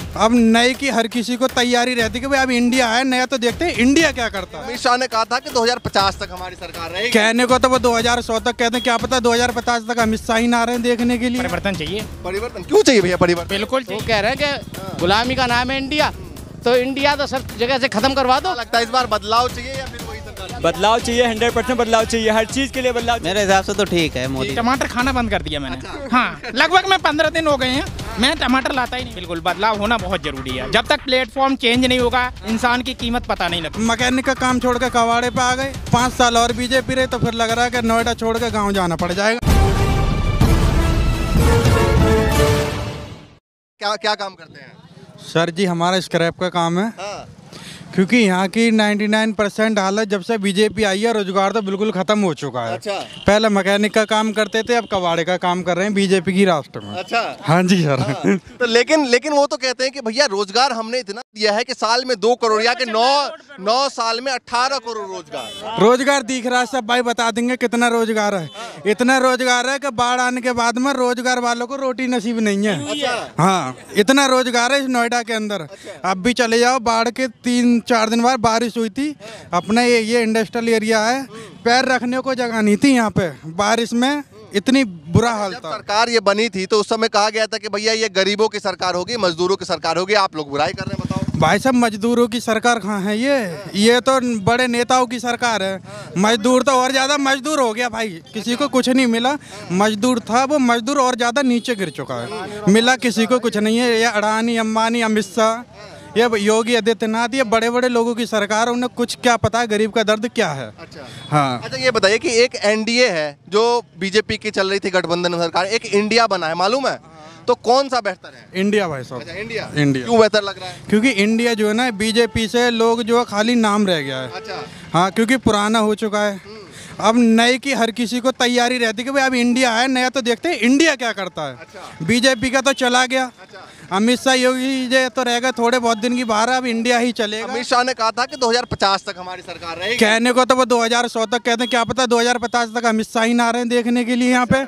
अब नए की हर किसी को तैयारी रहती है कि भाई अब इंडिया है नया, तो देखते हैं इंडिया क्या करता है। अमित शाह ने कहा था कि 2050 तक हमारी सरकार रहेगी। कहने को तो वो 20100 तक कहते हैं, क्या पता 2050 तक अमित शाह ही ना रहे देखने के लिए। परिवर्तन चाहिए। परिवर्तन क्यों चाहिए भैया? परिवर्तन बिल्कुल वो कह रहे हैं कि गुलामी का नाम है इंडिया, तो इंडिया तो सब जगह से खत्म करवा दो। लगता है इस बार बदलाव चाहिए या फिर वही सरकार? बदलाव चाहिए, 100% बदलाव चाहिए, हर चीज के लिए बदलाव। मेरे हिसाब से तो ठीक है मोदी। टमाटर खाना बंद कर दिया मैंने। हाँ, लगभग मैं 15 दिन हो गए हैं, मैं टमाटर लाता ही नहीं। बिल्कुल बदलाव होना बहुत जरूरी है। जब तक प्लेटफॉर्म चेंज नहीं होगा इंसान की कीमत पता नहीं लगती। मैकेनिक का काम छोड़ के कबाड़े पे आ गए, 5 साल और बीजेपी रहे तो फिर लग रहा है कि नोएडा छोड़ के गाँव जाना पड़ जाएगा। क्या क्या काम करते हैं? सर जी हमारा स्क्रैप का काम है। हाँ। क्योंकि यहाँ की 99% हालत जब से बीजेपी आई है, रोजगार तो बिल्कुल खत्म हो चुका है। अच्छा। पहले मैकेनिक का काम करते थे, अब कबाड़े का काम कर रहे हैं बीजेपी की राष्ट्र में। अच्छा। हाँ जी सर। हाँ। तो लेकिन वो तो कहते हैं कि भैया रोजगार हमने इतना दिया है कि साल में 2 करोड़ या कि 9 साल में 18 करोड़ रोजगार दिख रहा है। सब भाई बता देंगे कितना रोजगार है। इतना रोजगार है कि बाढ़ आने के बाद में रोजगार वालों को रोटी नसीब नहीं है। अच्छा। हाँ, इतना रोजगार है इस नोएडा के अंदर। अब भी चले जाओ, बाढ़ के 3-4 दिन बाद बारिश हुई थी। अपना ये इंडस्ट्रियल एरिया है, पैर रखने को जगह नहीं थी यहाँ पे। बारिश में इतनी बुरा हाल था। सरकार ये बनी थी तो उस समय कहा गया था कि भैया ये गरीबों की सरकार होगी, मजदूरों की सरकार होगी। आप लोग बुराई कर रहे हैं, बताओ। भाई साहब मजदूरों की सरकार कहाँ है? ये तो बड़े नेताओं की सरकार है। मजदूर तो और ज्यादा मजदूर हो गया भाई, किसी को कुछ नहीं मिला। मजदूर था वो मजदूर और ज्यादा नीचे गिर चुका है, मिला किसी को कुछ नहीं है। ये अडानी, अंबानी, अमित शाह, ये योगी आदित्यनाथ, ये बड़े बड़े लोगों की सरकार, उन्हें कुछ क्या पता है गरीब का दर्द क्या है। अच्छा। हाँ। अच्छा ये बताइए कि एक एनडीए है जो बीजेपी की चल रही थी गठबंधन सरकार, एक इंडिया बना है, मालूम है? तो कौन सा बेहतर है? इंडिया भाई साहब। अच्छा, इंडिया। इंडिया क्यों बेहतर लग रहा है? क्योंकि इंडिया जो है ना बीजेपी से लोग जो है खाली नाम रह गया है। अच्छा। हाँ, क्योंकि पुराना हो चुका है। अब नए की हर किसी को तैयारी रहती है कि भाई अब इंडिया है नया, तो देखते हैं इंडिया क्या करता है। अच्छा। बीजेपी का तो चला गया। अच्छा। अमित शाह योगी जी तो रह गए थोड़े बहुत दिन की बाहर, अब इंडिया ही चलेगा। अमित शाह ने कहा था कि 2050 तक हमारी सरकार रहेगी। कहने को तो वो 2100 तक कहते हैं, क्या पता 2050 तक अमित शाह ही ना रहे देखने के लिए यहाँ पे।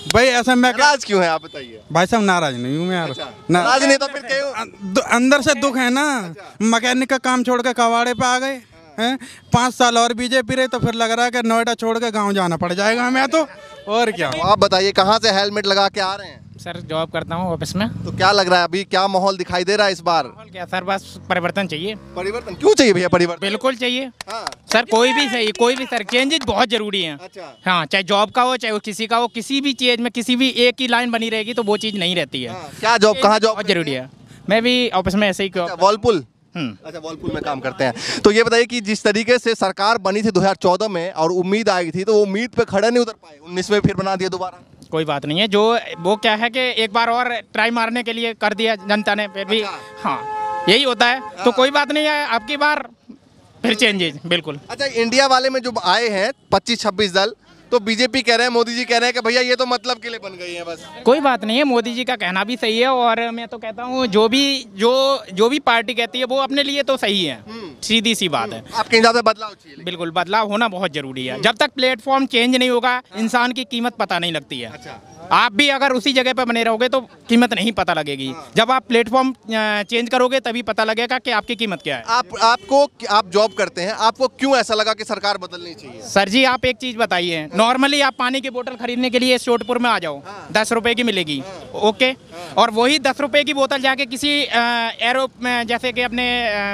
भाई ऐसा मैं नाराज क्यों है आप बताइए? भाई साहब नाराज नहीं हूँ मैं यार। अच्छा। नाराज नहीं तो फिर क्यों? अंदर से दुख है ना। मैकेनिक का काम छोड़ के कबाड़े पे आ गए हैं, 5 साल और बीजेपी रहे तो फिर लग रहा है कि नोएडा छोड़ के गाँव जाना पड़ जाएगा हमें तो। और क्या। आप बताइए कहाँ से हेलमेट लगा के आ रहे हैं? सर जॉब करता हूँ ऑफिस में। तो क्या लग रहा है अभी, क्या माहौल दिखाई दे रहा है इस बार? क्या सर, बस परिवर्तन चाहिए। परिवर्तन क्यों चाहिए भैया? परिवर्तन बिल्कुल चाहिए। हाँ। सर कोई भी सही, कोई भी सर, चेंजेस बहुत जरूरी हैं। अच्छा। हाँ, चाहे जॉब का हो चाहे वो किसी का हो, किसी भी चीज में किसी भी एक ही लाइन बनी रहेगी तो वो चीज नहीं रहती है। हाँ। क्या जॉब, कहाँ जॉब? बहुत जरूरी है। मैं भी ऑफिस में ऐसे ही वॉलपुल। अच्छा, वॉलपुल में काम करते हैं। तो ये बताइए कि जिस तरीके से सरकार बनी थी 2014 में और उम्मीद आई थी, तो वो उम्मीद पे खड़ा नहीं उतर पाए, 19 में फिर बना दिया दोबारा। कोई बात नहीं है, जो वो क्या है कि एक बार और ट्राई मारने के लिए कर दिया जनता ने, फिर भी। हाँ, यही होता है। तो कोई बात नहीं है, अब की बार फिर चेंजेज बिल्कुल। अच्छा, इंडिया वाले में जो आए हैं 25-26 दल, तो बीजेपी कह रहे हैं, मोदी जी कह रहे हैं कि भैया ये तो मतलब के लिए बन गई है बस। कोई बात नहीं है, मोदी जी का कहना भी सही है और मैं तो कहता हूँ जो भी पार्टी कहती है वो अपने लिए तो सही है। सीधी सी बात है। आपके हिसाब से बदलाव चाहिए? बिल्कुल, बदलाव होना बहुत जरूरी है। जब तक प्लेटफॉर्म चेंज नहीं होगा इंसान की कीमत पता नहीं लगती है। अच्छा। आप भी अगर उसी जगह पर बने रहोगे तो कीमत नहीं पता लगेगी। जब आप प्लेटफॉर्म चेंज करोगे तभी पता लगेगा कि आपकी कीमत क्या है। आप जॉब करते हैं, आपको क्यों ऐसा लगा कि सरकार बदलनी चाहिए? सर जी आप एक चीज बताइए, नॉर्मली आप पानी की बोतल खरीदने के लिए सोटपुर में आ जाओ, 10 रुपए की मिलेगी। ओके, और वही 10 रुपए की बोतल जाके किसी एरो में, जैसे कि अपने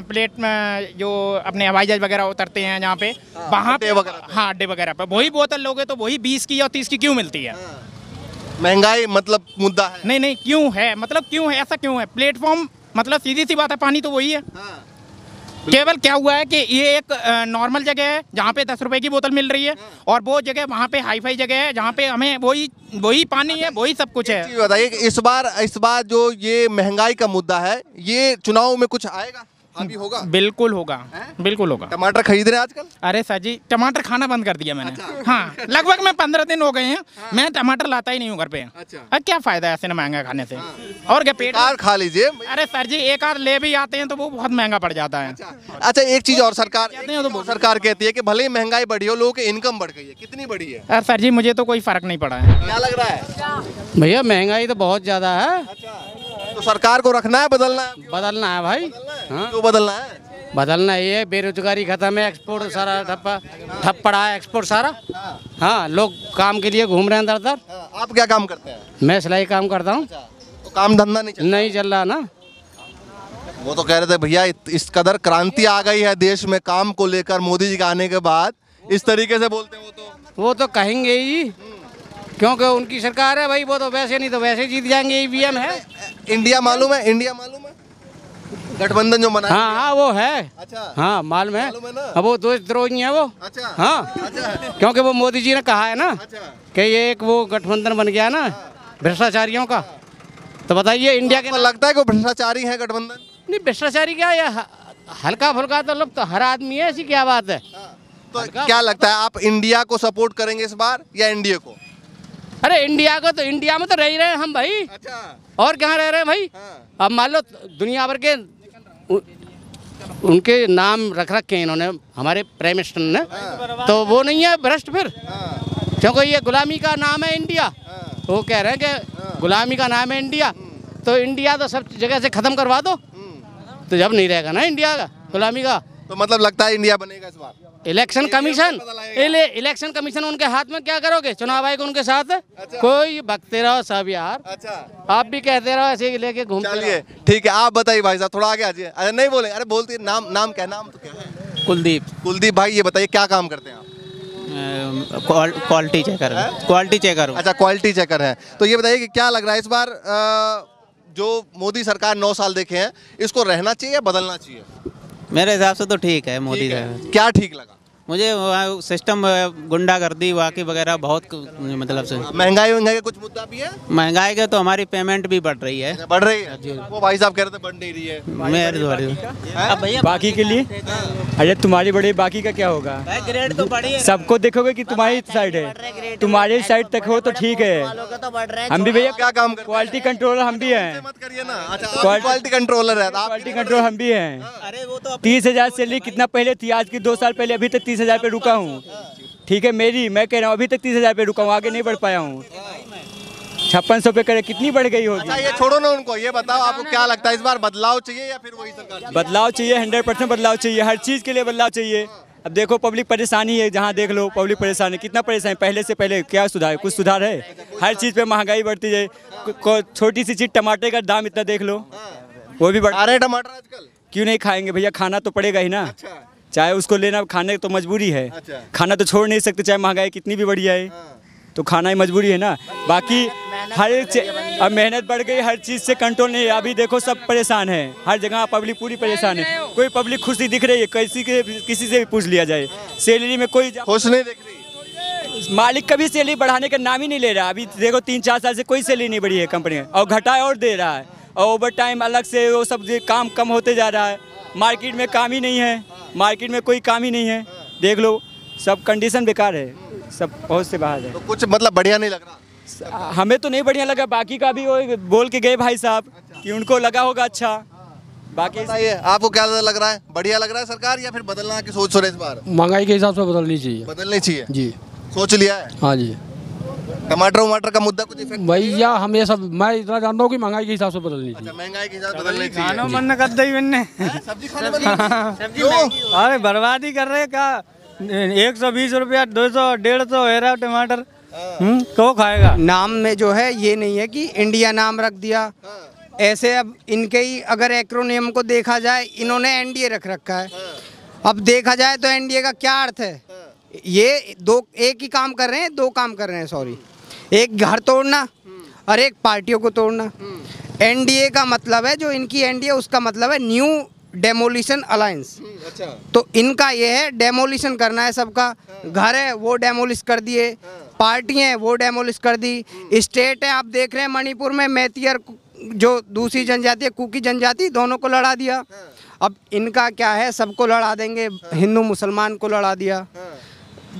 प्लेट में जो अपने हवाई जहाज वगैरह उतरते हैं जहाँ पे, वहाँ पे, हाँ अड्डे वगैरह पे वही बोतल लोगे तो वही 20 की या 30 की क्यों मिलती है? महंगाई मतलब मुद्दा है? नहीं, क्यों है, मतलब क्यों है, ऐसा क्यों है? प्लेटफॉर्म मतलब सीधी सी बात है, पानी तो वही है। केवल क्या हुआ है कि ये एक नॉर्मल जगह है जहाँ पे 10 रुपए की बोतल मिल रही है, और वो जगह वहाँ पे हाई फाई जगह है जहाँ पे हमें वही पानी है, वही सब कुछ है। बताइए इस बार जो ये महंगाई का मुद्दा है, ये चुनाव में कुछ आएगा, अभी होगा? बिल्कुल होगा, बिल्कुल होगा। टमाटर खरीद रहे हैं आजकल? अरे सर जी टमाटर खाना बंद कर दिया मैंने। अच्छा। हाँ, लगभग मैं 15 दिन हो गए हैं। हाँ। मैं टमाटर लाता ही नहीं हूँ घर पे। अच्छा। क्या फायदा है ऐसे ना महंगा खाने से? हाँ। और क्या पेट खा लीजिए। अरे सर जी एक आध ले भी आते हैं तो वो बहुत महंगा पड़ जाता है। अच्छा, एक चीज और, सरकार कहती है कि भले ही महंगाई बढ़ी हो, लोगों की इनकम बढ़ गई है। कितनी बढ़ी है? सर जी मुझे तो कोई फर्क नहीं पड़ा है। क्या लग रहा है भैया? महंगाई तो बहुत ज्यादा है। तो सरकार को रखना है, बदलना है? बदलना है भाई। हाँ क्यों बदलना है? बदलना ये है, बेरोजगारी खत्म है, एक्सपोर्ट सारा ठप पड़ा है, एक्सपोर्ट सारा। हाँ, लोग काम के लिए घूम रहे हैं इधर। आप क्या काम करते हैं? मैं सिलाई काम करता हूँ। तो काम धंधा नहीं चल रहा ना। वो तो कह रहे थे भैया इस कदर क्रांति आ गई है देश में काम को लेकर, मोदी जी के आने के बाद इस तरीके से बोलते हैं। वो तो कहेंगे ही, क्योंकि उनकी सरकार है भाई। वो तो वैसे नहीं तो वैसे जीत जाएंगे, ईवीएम है। इंडिया मालूम है? इंडिया मालूम है? गठबंधन जो मना। हाँ वो है। अच्छा। हाँ मालूम है। मालूम है ना? अब वो देशद्रोही है वो। अच्छा। हाँ अच्छा। क्योंकि वो मोदी जी ने कहा है ना अच्छा। कि ये एक वो गठबंधन बन गया ना भ्रष्टाचारियों का। तो बताइए इंडिया के लगता है कि भ्रष्टाचारी है गठबंधन? नहीं, भ्रष्टाचारी क्या, ये हल्का फुल्का तो लोग तो हर आदमी है, ऐसी क्या बात है। तो क्या लगता है आप इंडिया को सपोर्ट करेंगे इस बार या एनडीए को? अरे इंडिया को तो, इंडिया में तो रह ही रहे हैं हम भाई। अच्छा। और कहाँ रह रहे हैं भाई? अब मान लो दुनिया भर के उनके नाम रख रखे हैं इन्होंने, हमारे प्राइम मिनिस्टर ने, तो वो नहीं है भ्रष्ट फिर? क्योंकि ये गुलामी का नाम है इंडिया। वो कह रहे हैं कि गुलामी का नाम है इंडिया, तो इंडिया तो सब जगह से खत्म करवा दो, तो जब नहीं रहेगा ना इंडिया का गुलामी का। तो मतलब लगता है इंडिया बनेगा इस बार? इलेक्शन कमीशन उनके हाथ में, क्या करोगे? चुनाव आयोग उनके साथ है। अच्छा। कोई भगते रहो सब यार। अच्छा। आप भी कहते रहो, ऐसे ही लेके घूमते चलिए ठीक है, आप बताइए भाई साहब, थोड़ा आगे आ जाइए। अरे नहीं बोले, अरे बोलती नाम क्या, नाम तो क्या है? कुलदीप भाई, ये बताइए क्या काम करते हैं आप? Quality checker. अच्छा, क्वालिटी चेकर है। तो ये बताइए कि क्या लग रहा है इस बार जो मोदी सरकार 9 साल देखे हैं, इसको रहना चाहिए या बदलना चाहिए? मेरे हिसाब से तो ठीक है मोदी ठीक का। है। क्या ठीक लगा? मुझे सिस्टम गुंडागर्दी वाकई वगैरह बहुत मतलब से। महंगाई का कुछ मुद्दा भी है? महंगाई का तो हमारी पेमेंट भी बढ़ रही है। बढ़ रही है? वो भाई साहब कह रहे थे बढ़ नहीं रही है। मेरे द्वारा अब भैया बाकी के लिए, अरे तुम्हारी बड़ी बाकी का क्या होगा? ग्रेड तो बढ़ी है। सबको देखोगे कि तुम्हारी साइड है, तुम्हारी साइड तक हो तो ठीक है। हम भी भैया क्या काम करते हैं? क्वालिटी कंट्रोलर हम भी हैं। मत करिए ना। अच्छा, क्वालिटी कंट्रोलर है आप? क्वालिटी कंट्रोल हम भी हैं। अरे वो तो 30,000 सैलरी कितना पहले थी, आज की 2 साल पहले, अभी तक 30,000 पे रुका हूँ। ठीक है, मैं कह रहा हूँ अभी तक 30,000 पे रुका हूँ, आगे नहीं बढ़ पाया हूँ। 5600 पे करे, कितनी बढ़ गई होगी? अच्छा, ये छोड़ो ना, उनको ये बताओ आपको क्या लगता है इस बार बदलाव चाहिए या फिर वही सरकार? बदलाव चाहिए, 100% बदलाव चाहिए, हर चीज़ के लिए बदलाव चाहिए। अब देखो पब्लिक परेशानी है, जहाँ देख लो पब्लिक परेशान है। कितना परेशान है? पहले से पहले क्या सुधार, कुछ सुधार है? हर चीज़ पे महंगाई बढ़ती जाए। छोटी सी चीज़ टमाटर का दाम इतना देख लो, वो भी बढ़ रहे टमाटर आजकल। क्यों नहीं खाएंगे भैया? खाना तो पड़ेगा ही ना। चाहे उसको लेना, खाने तो मजबूरी है। खाना तो छोड़ नहीं सकते, चाहे महंगाई कितनी भी बढ़ी जाए, तो खाना ही मजबूरी है ना। बाकी हर अब मेहनत बढ़ गई, हर चीज़ से कंट्रोल नहीं है। अभी देखो सब परेशान है, हर जगह पब्लिक पूरी परेशान है। कोई पब्लिक खुशी दिख रही है? किसी से भी पूछ लिया जाए, सैलरी में कोई खुश नहीं दिख रही। मालिक कभी सैलरी बढ़ाने का नाम ही नहीं ले रहा। अभी देखो 3-4 साल से कोई सैलरी नहीं बढ़ी है कंपनी में, और घटाए और दे रहा है, और ओवर टाइम अलग से वो सब काम कम होते जा रहा है। मार्केट में काम ही नहीं है, मार्केट में कोई काम ही नहीं है। देख लो सब कंडीशन बेकार है, सब बहुत से बाहर है। तो कुछ मतलब बढ़िया नहीं लग रहा? हमें तो नहीं बढ़िया लगा, बाकी का भी वो बोल के गए भाई साहब कि उनको लगा होगा अच्छा। बाकी बताइए आपको क्या लग रहा है, बढ़िया लग रहा है सरकार या फिर बदलना की सोच रहे इस बार? महंगाई के हिसाब से बदलनी चाहिए। बदलनी चाहिए जी, सोच लिया है? हाँ जी। टमाटर का मुद्दा कुछ इफेक्ट? भैया हम ये सब, मैं इतना जानता हूँ कि महंगाई के हिसाब से बदलनी चाहिए। महंगाई के हिसाब से बदलनी चाहिए। मन कर दी मैंने सब्जी खाने वाली? अरे बर्बादी कर रहे क्या? 120 रुपया, 200, 150 है रहा टमाटर। तो खाएगा? नाम में जो है ये नहीं है कि इंडिया नाम रख दिया ऐसे। अब इनके ही अगर एक्रोनियम को देखा जाए, इन्होंने एनडीए रख रखा है। अब देखा जाए तो एनडीए का क्या अर्थ है? ये एक ही काम कर रहे हैं, 2 काम कर रहे हैं, सॉरी। एक घर तोड़ना और एक पार्टियों को तोड़ना। एनडीए का मतलब है, जो इनकी एनडीए, उसका मतलब है न्यू डेमोलिशन अलायंस। अच्छा। तो इनका ये है डेमोलिशन करना है सबका। घर है वो डेमोलिश कर दिए, पार्टी है वो डेमोलिश कर दी, स्टेट है आप देख रहे हैं मणिपुर में मैतियर जो दूसरी जनजाति है, कुकी जनजाति, दोनों को लड़ा दिया। अब इनका क्या है, सबको लड़ा देंगे, हिंदू मुसलमान को लड़ा दिया,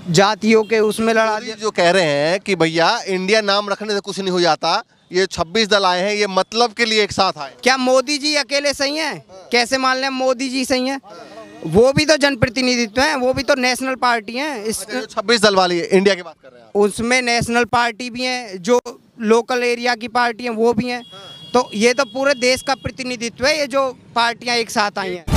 जातियों के उसमें लड़ा दिया। जो कह रहे हैं कि भैया इंडिया नाम रखने से कुछ नहीं हो जाता, ये 26 दल आए हैं, ये मतलब के लिए एक साथ आए। क्या मोदी जी अकेले सही हैं? कैसे मान लें मोदी जी सही हैं? वो भी तो जनप्रतिनिधित्व हैं, वो भी तो नेशनल पार्टी हैं। इस 26 दल वाली इंडिया की बात कर रहे हैं आप? उसमें नेशनल पार्टी भी हैं, जो लोकल एरिया की पार्टी हैं वो भी हैं। तो ये तो पूरे देश का प्रतिनिधित्व है, ये जो पार्टियां एक साथ आई हैं।